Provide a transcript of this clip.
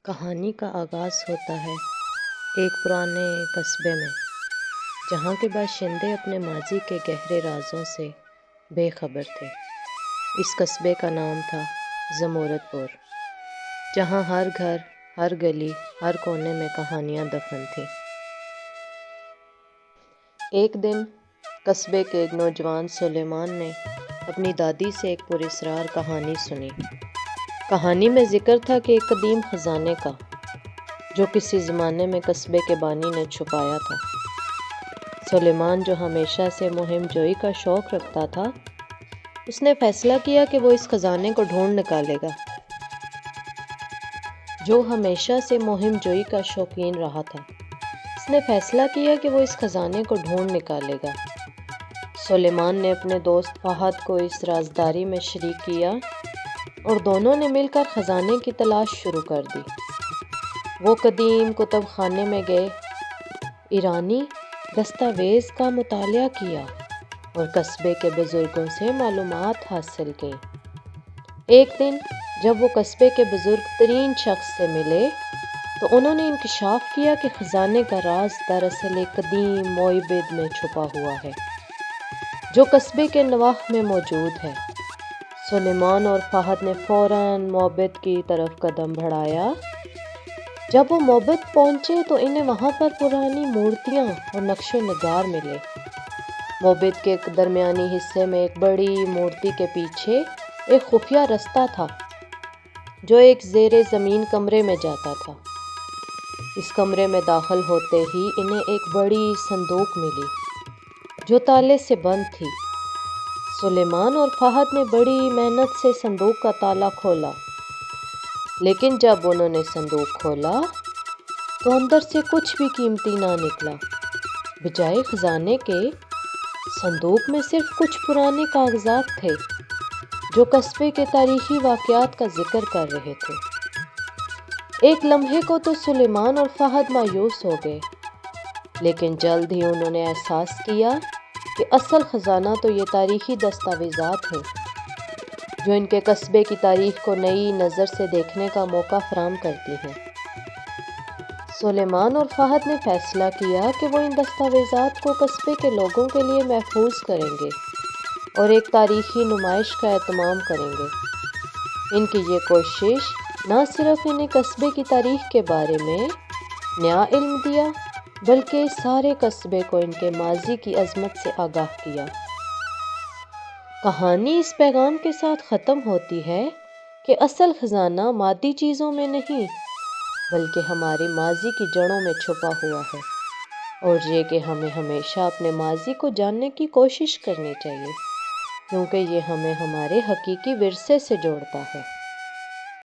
کہانی کا آغاز ہوتا ہے ایک پرانے قصبے میں، جہاں کے باشندے اپنے ماضی کے گہرے رازوں سے بے خبر تھے۔ اس قصبے کا نام تھا زمورد پور، جہاں ہر گھر، ہر گلی، ہر کونے میں کہانیاں دفن تھیں۔ ایک دن قصبے کے ایک نوجوان سلیمان نے اپنی دادی سے ایک پراسرار کہانی سنی۔ کہانی میں ذکر تھا کہ ایک قدیم خزانے کا، جو کسی زمانے میں قصبے کے بانی نے چھپایا تھا۔ سلیمان، جو ہمیشہ سے مہم جوئی کا شوق رکھتا تھا، اس نے فیصلہ کیا کہ وہ اس خزانے کو ڈھونڈ نکالے گا۔ جو ہمیشہ سے مہم جوئی کا شوقین رہا تھا، اس نے فیصلہ کیا کہ وہ اس خزانے کو ڈھونڈ نکالے گا۔ سلیمان نے اپنے دوست فہد کو اس رازداری میں شریک کیا اور دونوں نے مل کر خزانے کی تلاش شروع کر دی۔ وہ قدیم کتب خانے میں گئے، ایرانی دستاویز کا مطالعہ کیا اور قصبے کے بزرگوں سے معلومات حاصل کی۔ ایک دن جب وہ قصبے کے بزرگ ترین شخص سے ملے تو انہوں نے انکشاف کیا کہ خزانے کا راز دراصل ایک قدیم معبد میں چھپا ہوا ہے، جو قصبے کے نواح میں موجود ہے۔ سلیمان اور فہد نے فوراً معبد کی طرف قدم بڑھایا۔ جب وہ معبد پہنچے تو انہیں وہاں پر پرانی مورتیاں اور نقش و نگار ملے۔ معبد کے درمیانی حصے میں ایک بڑی مورتی کے پیچھے ایک خفیہ رستہ تھا، جو ایک زیر زمین کمرے میں جاتا تھا۔ اس کمرے میں داخل ہوتے ہی انہیں ایک بڑی صندوق ملی، جو تالے سے بند تھی۔ سلیمان اور فہد نے بڑی محنت سے صندوق کا تالا کھولا، لیکن جب انہوں نے صندوق کھولا تو اندر سے کچھ بھی قیمتی نہ نکلا۔ بجائے خزانے کے، صندوق میں صرف کچھ پرانے کاغذات تھے، جو قصبے کے تاریخی واقعات کا ذکر کر رہے تھے۔ ایک لمحے کو تو سلیمان اور فہد مایوس ہو گئے، لیکن جلد ہی انہوں نے احساس کیا کہ اصل خزانہ تو یہ تاریخی دستاویزات ہیں، جو ان کے قصبے کی تاریخ کو نئی نظر سے دیکھنے کا موقع فراہم کرتی ہیں۔ سلیمان اور فہد نے فیصلہ کیا کہ وہ ان دستاویزات کو قصبے کے لوگوں کے لیے محفوظ کریں گے اور ایک تاریخی نمائش کا اہتمام کریں گے۔ ان کی یہ کوشش نہ صرف انہیں قصبے کی تاریخ کے بارے میں نیا علم دیا، بلکہ سارے قصبے کو ان کے ماضی کی عظمت سے آگاہ کیا۔ کہانی اس پیغام کے ساتھ ختم ہوتی ہے کہ اصل خزانہ مادی چیزوں میں نہیں، بلکہ ہمارے ماضی کی جڑوں میں چھپا ہوا ہے، اور یہ کہ ہمیں ہمیشہ اپنے ماضی کو جاننے کی کوشش کرنی چاہیے، کیونکہ یہ ہمیں ہمارے حقیقی ورثے سے جوڑتا ہے۔